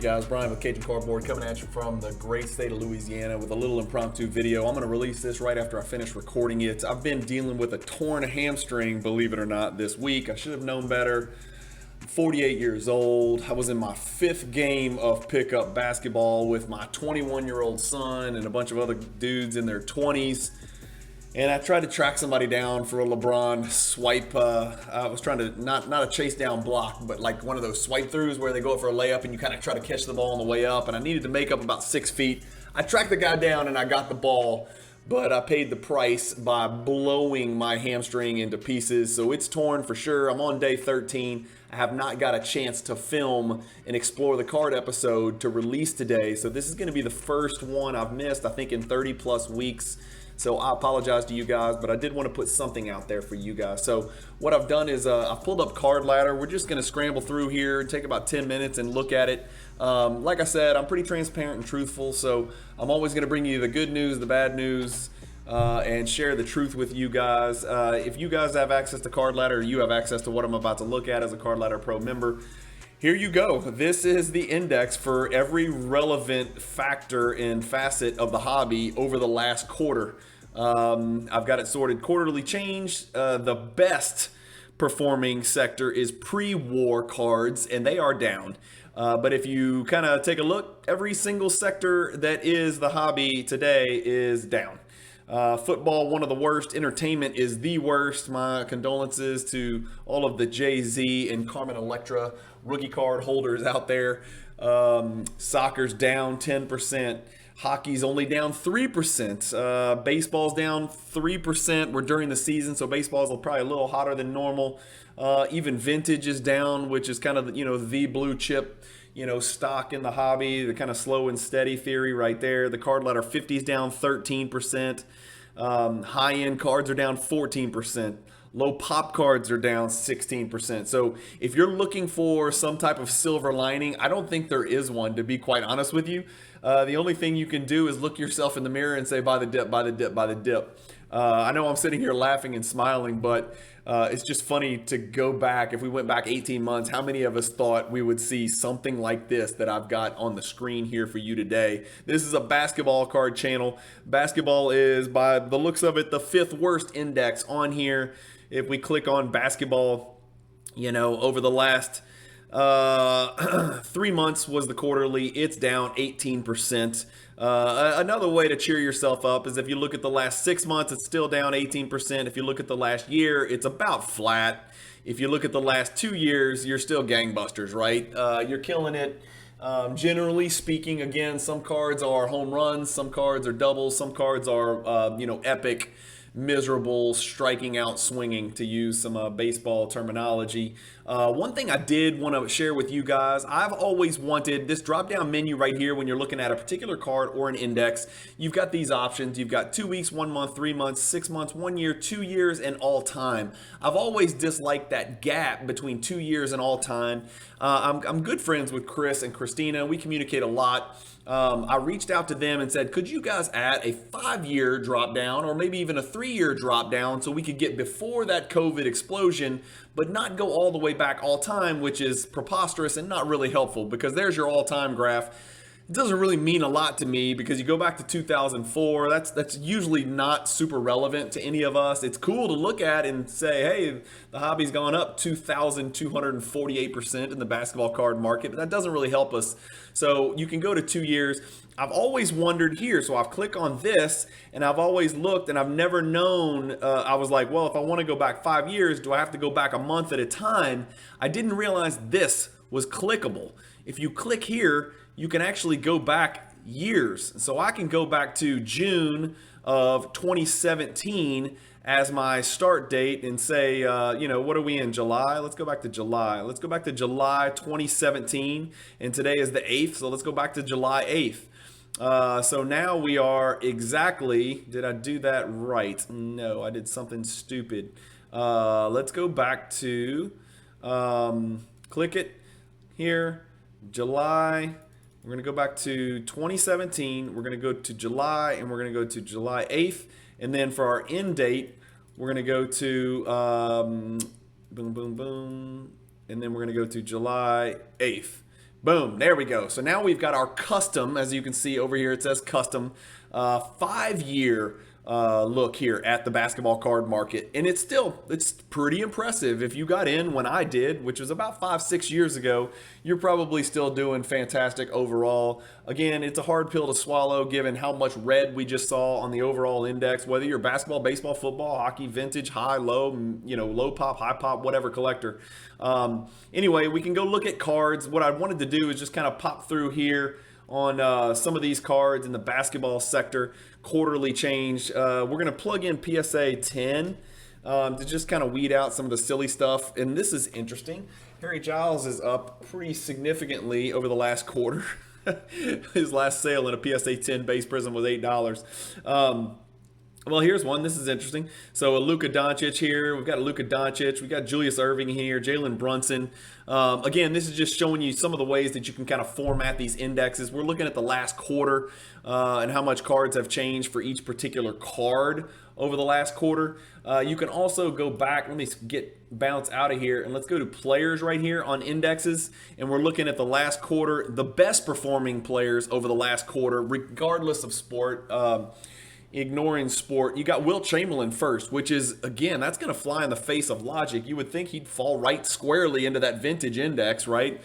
guys, Brian with Cajun Cardboard coming at you from the great state of Louisiana with a little impromptu video. I'm going to release this right after I finish recording it. I've been dealing with a torn hamstring, believe it or not, this week. I should have known better. I'm 48 years old. I was in my 5th game of pickup basketball with my 21-year-old son and a bunch of other dudes in their 20s. And I tried to track somebody down for a LeBron swipe. I was trying to, not a chase down block, but like one of those swipe throughs where they go up for a layup and you kind of try to catch the ball on the way up. And I needed to make up about 6 feet. I tracked the guy down and I got the ball, but I paid the price by blowing my hamstring into pieces. So it's torn for sure. I'm on day 13. I have not got a chance to film and explore the card episode to release today. So this is going to be the first one I've missed, I think, in 30 plus weeks. So I apologize to you guys, but I did want to put something out there for you guys. So what I've done is I've pulled up Card Ladder. We're just going to scramble through here and take about 10 minutes and look at it. Like I said, I'm pretty transparent and truthful, so I'm always going to bring you the good news, the bad news, and share the truth with you guys. If you guys have access to Card Ladder, or you have access to what I'm about to look at as a Card Ladder Pro member, here you go. This is the index for every relevant factor and facet of the hobby over the last quarter. I've got it sorted quarterly change. The best performing sector is pre-war cards, and they are down. But if you kind of take a look, every single sector that is the hobby today is down. Football, one of the worst. Entertainment is the worst. My condolences to all of the Jay-Z and Carmen Electra rookie card holders out there. Soccer's down 10%. Hockey's only down 3%. Baseball's down 3%. We're during the season, so baseball's probably a little hotter than normal. Even vintage is down, which is kind of, the blue chip, stock in the hobby, the kind of slow and steady theory right there. The card ladder 50 is down 13%. High-end cards are down 14%. Low pop cards are down 16%. So if you're looking for some type of silver lining, I don't think there is one, to be quite honest with you. The only thing you can do is look yourself in the mirror and say, buy the dip, buy the dip, buy the dip. I know I'm sitting here laughing and smiling, but it's just funny to go back. If we went back 18 months, how many of us thought we would see something like this that I've got on the screen here for you today? This is a basketball card channel. Basketball is, by the looks of it, the 5th worst index on here. If we click on basketball, over the last 3 months was the quarterly, it's down 18%. Another way to cheer yourself up is if you look at the last 6 months, it's still down 18%. If you look at the last year, it's about flat. If you look at the last 2 years, you're still gangbusters, right? You're killing it. Generally speaking, again, some cards are home runs, some cards are doubles, some cards are, epic, miserable, striking out, swinging, to use some baseball terminology. One thing I did want to share with you guys, I've always wanted this drop-down menu right here when you're looking at a particular card or an index. You've got these options. You've got 2 weeks, 1 month, 3 months, 6 months, 1 year, 2 years, and all time. I've always disliked that gap between 2 years and all time. I'm good friends with Chris and Christina. We communicate a lot. I reached out to them and said, could you guys add a 5-year drop down or maybe even a 3-year drop down so we could get before that COVID explosion, but not go all the way back all time, which is preposterous and not really helpful, because there's your all time graph. It doesn't really mean a lot to me because you go back to 2004, that's usually not super relevant to any of us. It's cool to look at and say, hey, the hobby's gone up 2,248% in the basketball card market, but that doesn't really help us. So you can go to 2 years. I've always wondered here, so I've clicked on this and I've always looked and I've never known, I was like, well, if I want to go back 5 years, do I have to go back a month at a time? I didn't realize this was clickable. If you click here, you can actually go back years. So I can go back to June of 2017 as my start date and say, what are we in, July? Let's go back to July. Let's go back to July 2017. And today is the 8th. So let's go back to July 8th. So now we are exactly, did I do that right? No, I did something stupid. Let's go back to, click it here, July. We're going to go back to 2017. We're going to go to July, and we're going to go to July 8th. And then for our end date, we're going to go to boom, boom, boom. And then we're going to go to July 8th. Boom, there we go. So now we've got our custom, as you can see over here, it says custom, 5-year look here at the basketball card market. And it's pretty impressive. If you got in when I did, which was about 5-6 years ago, you're probably still doing fantastic overall. Again, it's a hard pill to swallow given how much red we just saw on the overall index, whether you're basketball, baseball, football, hockey, vintage, high, low, low pop, high pop, whatever collector. Anyway, we can go look at cards. What I wanted to do is just kind of pop through here on some of these cards in the basketball sector, quarterly change. We're going to plug in PSA 10 to just kind of weed out some of the silly stuff. And this is interesting. Harry Giles is up pretty significantly over the last quarter. His last sale in a PSA 10 base prism was $8. Well, here's one. This is interesting. So a Luka Doncic here. We've got a Luka Doncic. We've got Julius Erving here, Jalen Brunson. Again, this is just showing you some of the ways that you can kind of format these indexes. We're looking at the last quarter and how much cards have changed for each particular card over the last quarter. You can also go back. Let me bounce out of here, and let's go to players right here on indexes. And we're looking at the last quarter, the best performing players over the last quarter, regardless of sport. Ignoring sport, you got Wilt Chamberlain first, which is, again, that's going to fly in the face of logic. You would think he'd fall right squarely into that vintage index, right?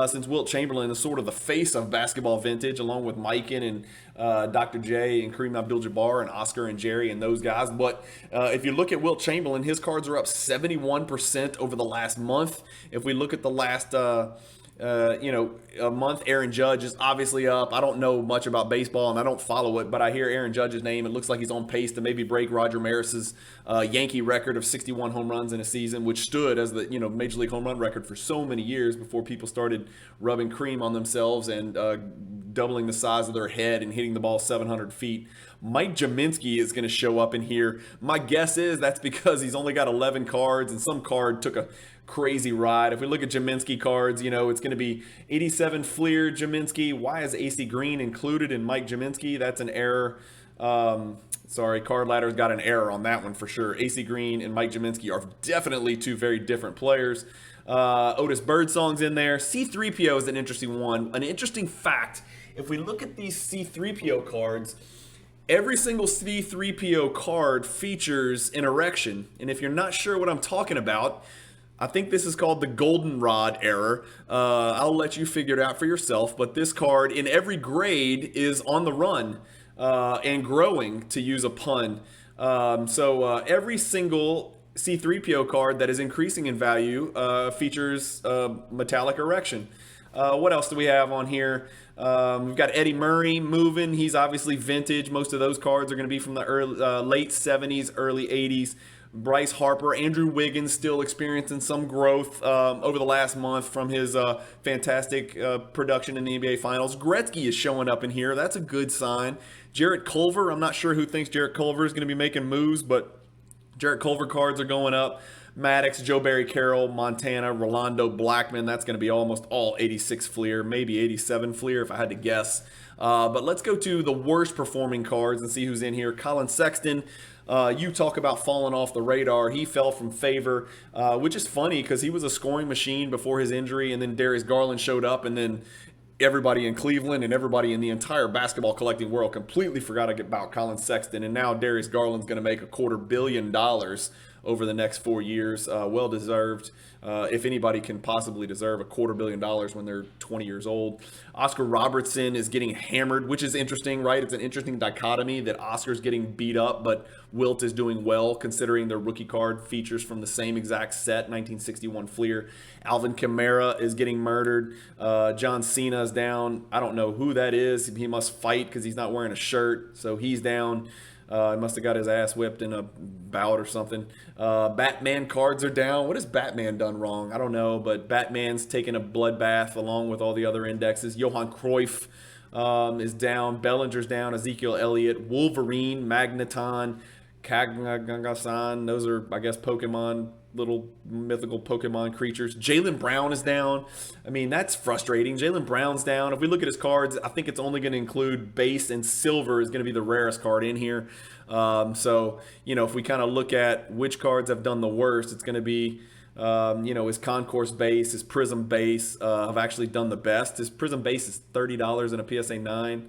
Since Wilt Chamberlain is sort of the face of basketball vintage, along with Mikan and Dr. J and Kareem Abdul-Jabbar and Oscar and Jerry and those guys. But if you look at Wilt Chamberlain, his cards are up 71% over the last month. If we look at the last a month, Aaron Judge is obviously up. I don't know much about baseball and I don't follow it, but I hear Aaron Judge's name. It looks like he's on pace to maybe break Roger Maris's Yankee record of 61 home runs in a season, which stood as the Major League home run record for so many years before people started rubbing cream on themselves and doubling the size of their head and hitting the ball 700 feet. Mike Jaminski is going to show up in here. My guess is that's because he's only got 11 cards and some card took a crazy ride. If we look at Jaminski cards, it's going to be 87 Fleer Jaminski. Why is AC Green included in Mike Jaminski? That's an error. Sorry, Card Ladder's got an error on that one for sure. AC Green and Mike Jaminski are definitely two very different players. Otis Birdsong's in there. C3PO is an interesting one. An interesting fact, if we look at these C3PO cards, every single C3PO card features an erection. And if you're not sure what I'm talking about, I think this is called the goldenrod error. I'll let you figure it out for yourself. But this card in every grade is on the run and growing, to use a pun. So every single C3PO card that is increasing in value features metallic erection. What else do we have on here? We've got Eddie Murray moving. He's obviously vintage. Most of those cards are going to be from the late 70s, early 80s. Bryce Harper, Andrew Wiggins still experiencing some growth over the last month from his fantastic production in the NBA Finals. Gretzky is showing up in here. That's a good sign. Jarrett Culver, I'm not sure who thinks Jarrett Culver is going to be making moves, but Jarrett Culver cards are going up. Maddox, Joe Barry Carroll, Montana, Rolando Blackman. That's going to be almost all 86 Fleer, maybe 87 Fleer if I had to guess. But let's go to the worst performing cards and see who's in here. Colin Sexton. You talk about falling off the radar. He fell from favor, which is funny because he was a scoring machine before his injury, and then Darius Garland showed up, and then everybody in Cleveland and everybody in the entire basketball collecting world completely forgot about Colin Sexton, and now Darius Garland's going to make $250 million over the next 4 years. Well deserved. If anybody can possibly deserve $250 million when they're 20 years old. Oscar Robertson is getting hammered, which is interesting, right? It's an interesting dichotomy that Oscar's getting beat up, but Wilt is doing well considering their rookie card features from the same exact set, 1961 Fleer. Alvin Kamara is getting murdered. John Cena is down. I don't know who that is. He must fight because he's not wearing a shirt, so he's down. He must have got his ass whipped in a bout or something. Batman cards are down. What has Batman done wrong? I don't know, but Batman's taking a bloodbath along with all the other indexes. Johan Cruyff is down. Bellinger's down. Ezekiel Elliott. Wolverine, Magneton, Kagagasan. Those are, I guess, Pokemon, little mythical Pokemon creatures. Jaylen Brown is down. I mean, that's frustrating. Jaylen Brown's down. If we look at his cards, I think it's only going to include base, and silver is going to be the rarest card in here. So, if we kind of look at which cards have done the worst, it's going to be His concourse base, his prism base have actually done the best. His prism base is $30 in a PSA 9.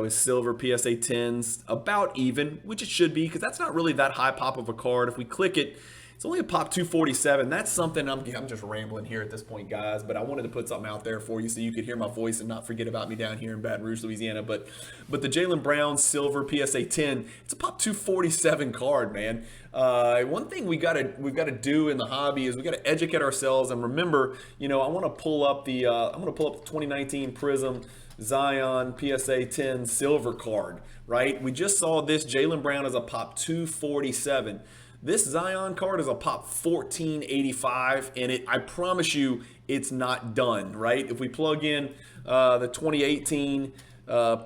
His silver PSA 10s about even, which it should be because that's not really that high pop of a card. If we click it, it's only a pop 247. That's something I'm just rambling here at this point, guys, but I wanted to put something out there for you so you could hear my voice and not forget about me down here in Baton Rouge, Louisiana. But the Jaylen Brown silver PSA 10, it's a pop 247 card, man. One thing we've got to do in the hobby is we got to educate ourselves and remember, I want to pull up the 2019 Prism Zion PSA 10 silver card, right? We just saw this Jaylen Brown as a pop 247. This Zion card is a pop 1485, and I promise you it's not done, right? If we plug in the 2018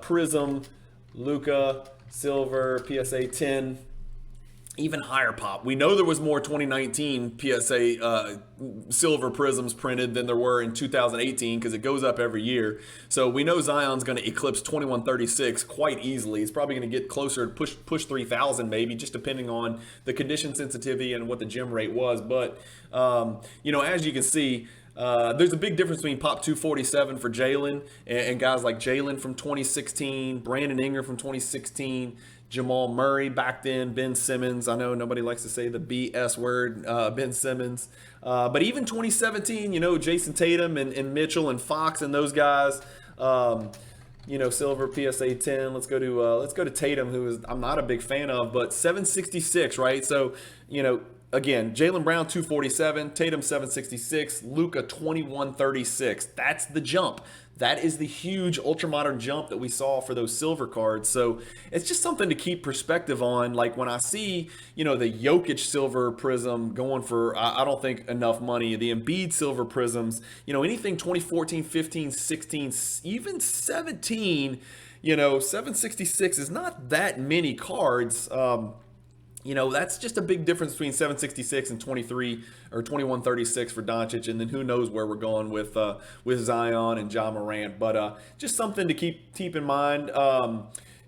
Prism Luka Silver PSA 10, even higher pop. We know there was more 2019 PSA silver prisms printed than there were in 2018 because it goes up every year. So we know Zion's going to eclipse 2136 quite easily. It's probably going to get closer to push 3000 maybe, just depending on the condition sensitivity and what the gem rate was. But, as you can see, there's a big difference between pop 247 for Jaylen and guys like Jaylen from 2016, Brandon Ingram from 2016, Jamal Murray back then, Ben Simmons. I know nobody likes to say the BS word, Ben Simmons. But even 2017, Jason Tatum and Mitchell and Fox and those guys. Silver PSA 10. Let's go to Tatum, who I'm not a big fan of, but 766, right? So, again, Jaylen Brown 247, Tatum 766, Luka 2136. That's the jump. That is the huge ultra-modern jump that we saw for those silver cards. So it's just something to keep perspective on. Like when I see, the Jokic silver prism going for, I don't think enough money, the Embiid silver prisms, anything 2014, 15, 16, even 17, 766 is not that many cards. That's just a big difference between 766 and 23 or 2136 for Doncic, and then who knows where we're going with Zion and Ja Morant. But just something to keep in mind.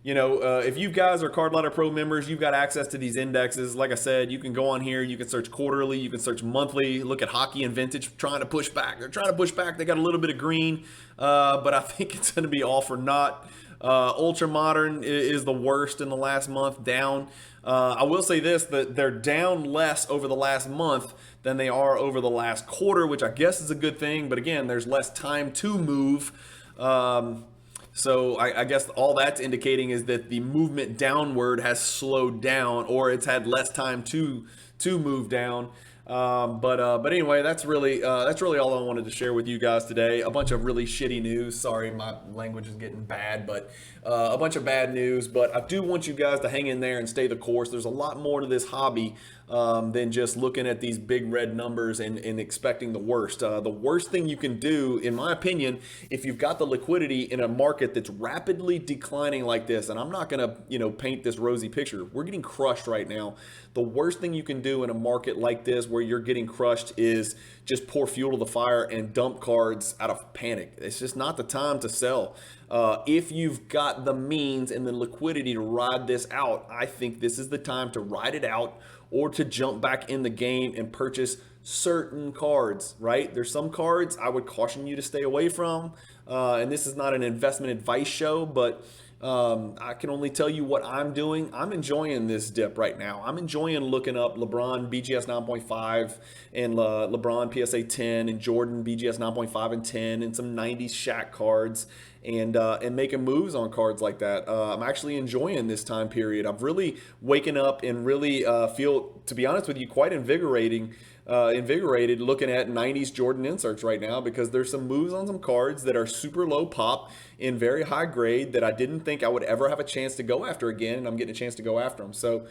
If you guys are Card Ladder Pro members, you've got access to these indexes. Like I said, you can go on here, you can search quarterly, you can search monthly, look at hockey and vintage, trying to push back. They're trying to push back. They got a little bit of green, but I think it's going to be all for naught. Ultra Modern is the worst in the last month, down. I will say this, that they're down less over the last month than they are over the last quarter, which I guess is a good thing. But again, there's less time to move. So I guess all that's indicating is that the movement downward has slowed down, or it's had less time to move down. But anyway, that's really all I wanted to share with you guys today. A bunch of really shitty news. Sorry, my language is getting bad, but a bunch of bad news. But I do want you guys to hang in there and stay the course. There's a lot more to this hobby than just looking at these big red numbers and expecting the worst. The worst thing you can do, in my opinion, if you've got the liquidity in a market that's rapidly declining like this, and I'm not going to paint this rosy picture. We're getting crushed right now. The worst thing you can do in a market like this where you're getting crushed is just pour fuel to the fire and dump cards out of panic. It's just not the time to sell. If you've got the means and the liquidity to ride this out, I think this is the time to ride it out or to jump back in the game and purchase certain cards, right? There's some cards I would caution you to stay away from. And this is not an investment advice show, but I can only tell you what I'm doing. I'm enjoying this dip right now. I'm enjoying looking up LeBron BGS 9.5 and LeBron PSA 10 and Jordan BGS 9.5 and 10 and some 90s Shaq cards and making moves on cards like that. I'm actually enjoying this time period. I'm really waking up and really feel, to be honest with you, quite invigorated looking at 90s Jordan inserts right now, because there's some moves on some cards that are super low pop in very high grade that I didn't think I would ever have a chance to go after again, and I'm getting a chance to go after them. So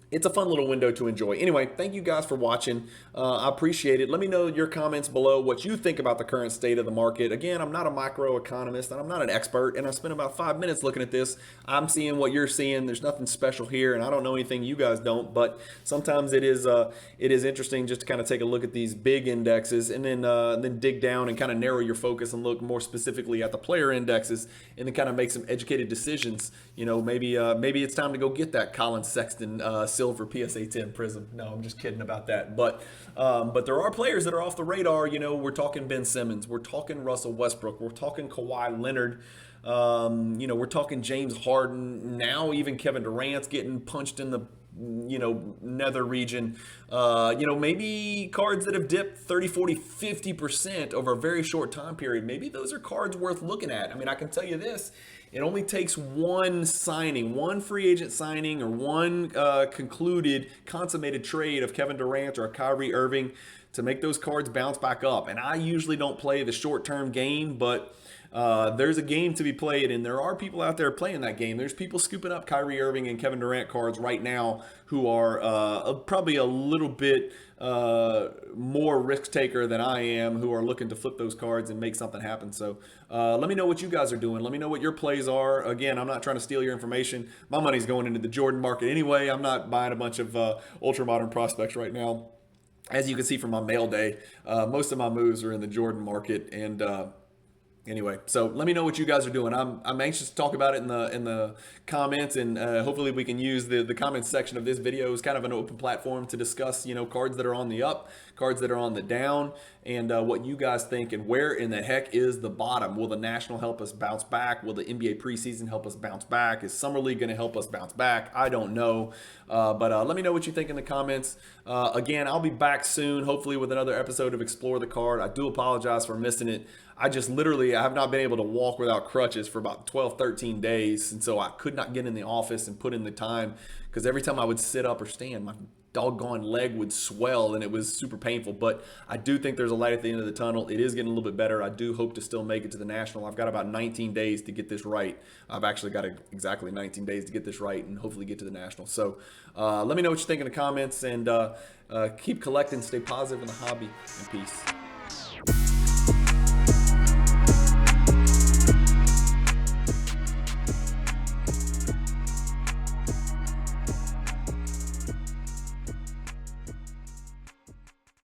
it's a fun little window to enjoy. Anyway, thank you guys for watching. I appreciate it. Let me know your comments below what you think about the current state of the market. Again, I'm not a microeconomist and I'm not an expert, and I spent about 5 minutes looking at this. I'm seeing what you're seeing. There's nothing special here, and I don't know anything you guys don't, but sometimes it is interesting just to kind of take a look at these big indexes and then dig down and kind of narrow your focus and look more specifically at the player indexes and then kind of make some educated decisions. Maybe it's time to go get that Colin Sexton silver PSA 10 Prism. No, I'm just kidding about that. But there are players that are off the radar. You know, we're talking Ben Simmons, we're talking Russell Westbrook, we're talking Kawhi Leonard. You know, we're talking James Harden. Now even Kevin Durant's getting punched in the nether region. Maybe cards that have dipped 30, 40, 50% over a very short time period. Maybe those are cards worth looking at. I mean, I can tell you this. It only takes one signing, one free agent signing, or one consummated trade of Kevin Durant or Kyrie Irving to make those cards bounce back up. And I usually don't play the short-term game, but there's a game to be played, and there are people out there playing that game. There's people scooping up Kyrie Irving and Kevin Durant cards right now who are probably a little bit more risk taker than I am, who are looking to flip those cards and make something happen. So let me know what you guys are doing. Let me know what your plays are. Again, I'm not trying to steal your information. My money's going into the Jordan market anyway. I'm not buying a bunch of ultra modern prospects right now. As you can see from my mail day, most of my moves are in the Jordan market. And anyway, so let me know what you guys are doing. I'm anxious to talk about it in the comments, and hopefully we can use the comments section of this video as kind of an open platform to discuss, cards that are on the up, cards that are on the down, and what you guys think, and where in the heck is the bottom. Will the National help us bounce back? Will the NBA preseason help us bounce back? Is Summer League going to help us bounce back? I don't know, but let me know what you think in the comments. Again, I'll be back soon, hopefully with another episode of Explore the Card. I do apologize for missing it. I have not been able to walk without crutches for about 12, 13 days. And so I could not get in the office and put in the time, because every time I would sit up or stand, my doggone leg would swell and it was super painful. But I do think there's a light at the end of the tunnel. It is getting a little bit better. I do hope to still make it to the National. I've got about 19 days to get this right. I've actually got exactly 19 days to get this right and hopefully get to the National. So let me know what you think in the comments, and keep collecting, stay positive in the hobby, and peace.